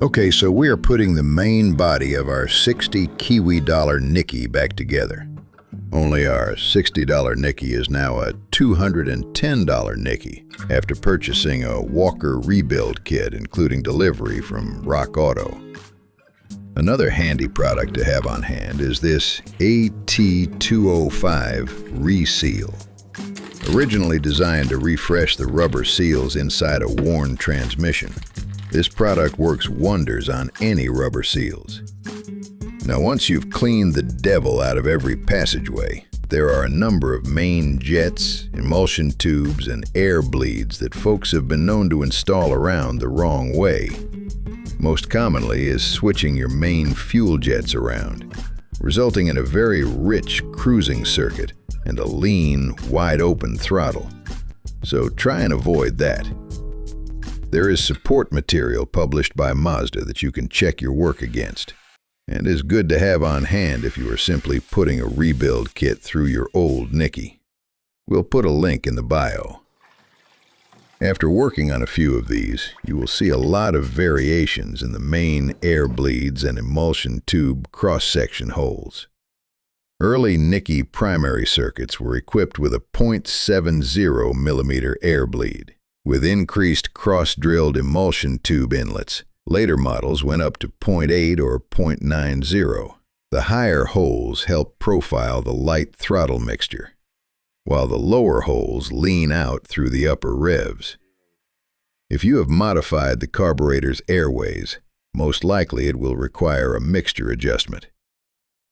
Okay, so we are putting the main body of our $60 Kiwi Nikki back together. Only our $60 Nikki is now a $210 Nikki after purchasing a Walker rebuild kit including delivery from Rock Auto. Another handy product to have on hand is this AT205 Reseal. Originally designed to refresh the rubber seals inside a worn transmission, this product works wonders on any rubber seals. Now, once you've cleaned the devil out of every passageway, there are a number of main jets, emulsion tubes, and air bleeds that folks have been known to install around the wrong way. Most commonly is switching your main fuel jets around, resulting in a very rich cruising circuit and a lean, wide-open throttle. So try and avoid that. There is support material published by Mazda that you can check your work against, and is good to have on hand if you are simply putting a rebuild kit through your old Nikki. We'll put a link in the bio. After working on a few of these, you will see a lot of variations in the main air bleeds and emulsion tube cross-section holes. Early Nikki primary circuits were equipped with a 0.70 millimeter air bleed, with increased cross-drilled emulsion tube inlets. Later models went up to 0.8 or 0.90. The higher holes help profile the light throttle mixture, while the lower holes lean out through the upper revs. If you have modified the carburetor's airways, most likely it will require a mixture adjustment.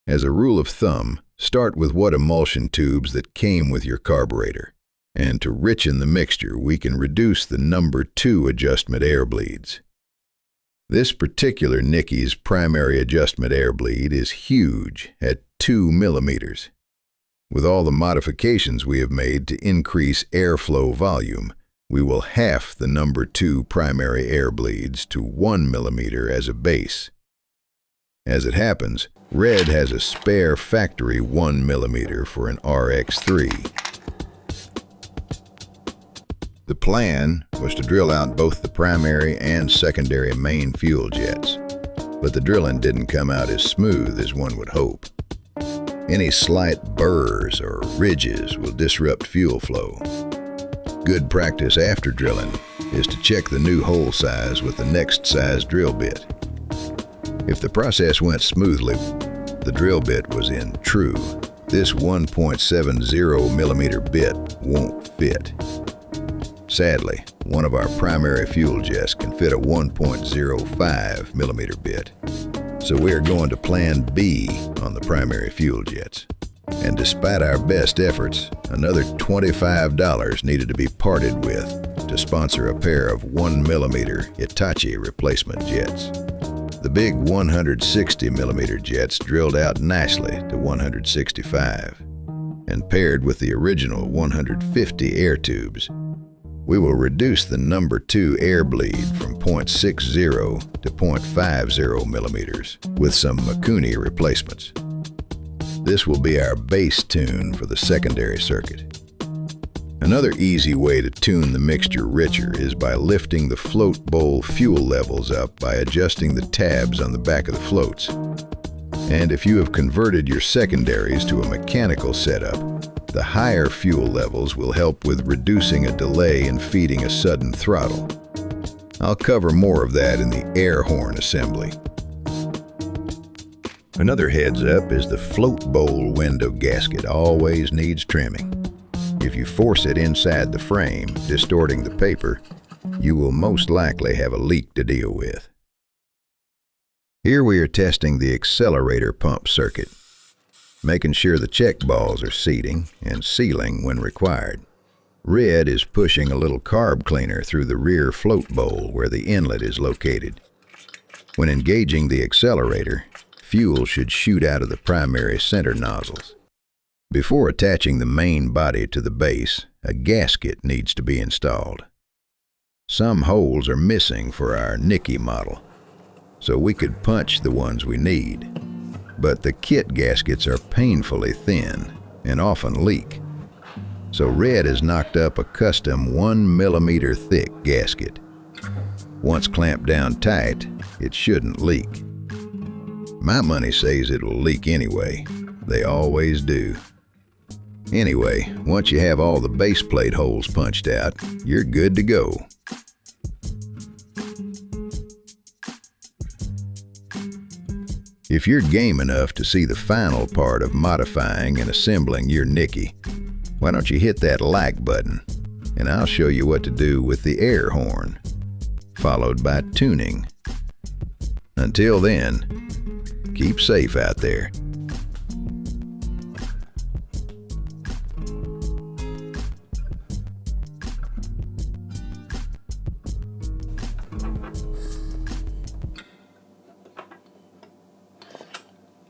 As a rule of thumb, start with what emulsion tubes that came with your carburetor, and to richen the mixture, we can reduce the number 2 adjustment air bleeds. This particular Nikki's primary adjustment air bleed is huge at 2 millimeters. With all the modifications we have made to increase airflow volume, we will half the number 2 primary air bleeds to 1 millimeter as a base. As it happens, Red has a spare factory 1 millimeter for an RX7. The plan was to drill out both the primary and secondary main fuel jets, but the drilling didn't come out as smooth as one would hope. Any slight burrs or ridges will disrupt fuel flow. Good practice after drilling is to check the new hole size with the next size drill bit. If the process went smoothly, the drill bit was in true. This 1.70 millimeter bit won't fit. Sadly, one of our primary fuel jets can fit a 1.05 millimeter bit, so we are going to Plan B on the primary fuel jets. And despite our best efforts, another $25 needed to be parted with to sponsor a pair of 1 millimeter Hitachi replacement jets. The big 160 millimeter jets drilled out nicely to 165, and paired with the original 150 air tubes, we will reduce the number 2 air bleed from 0.60 to 0.50 millimeters with some Mikuni replacements. This will be our base tune for the secondary circuit. Another easy way to tune the mixture richer is by lifting the float bowl fuel levels up by adjusting the tabs on the back of the floats. And if you have converted your secondaries to a mechanical setup, the higher fuel levels will help with reducing a delay in feeding a sudden throttle. I'll cover more of that in the air horn assembly. Another heads up is the float bowl window gasket always needs trimming. If you force it inside the frame, distorting the paper, you will most likely have a leak to deal with. Here we are testing the accelerator pump circuit, making sure the check balls are seating and sealing when required. Red is pushing a little carb cleaner through the rear float bowl where the inlet is located. When engaging the accelerator, fuel should shoot out of the primary center nozzles. Before attaching the main body to the base, a gasket needs to be installed. Some holes are missing for our Nikki model, so we could punch the ones we need. But the kit gaskets are painfully thin and often leak. So Red has knocked up a custom 1 millimeter thick gasket. Once clamped down tight, it shouldn't leak. My money says it'll leak anyway. They always do. Anyway, once you have all the base plate holes punched out, you're good to go. If you're game enough to see the final part of modifying and assembling your Nikki, why don't you hit that like button, and I'll show you what to do with the air horn, followed by tuning. Until then, keep safe out there.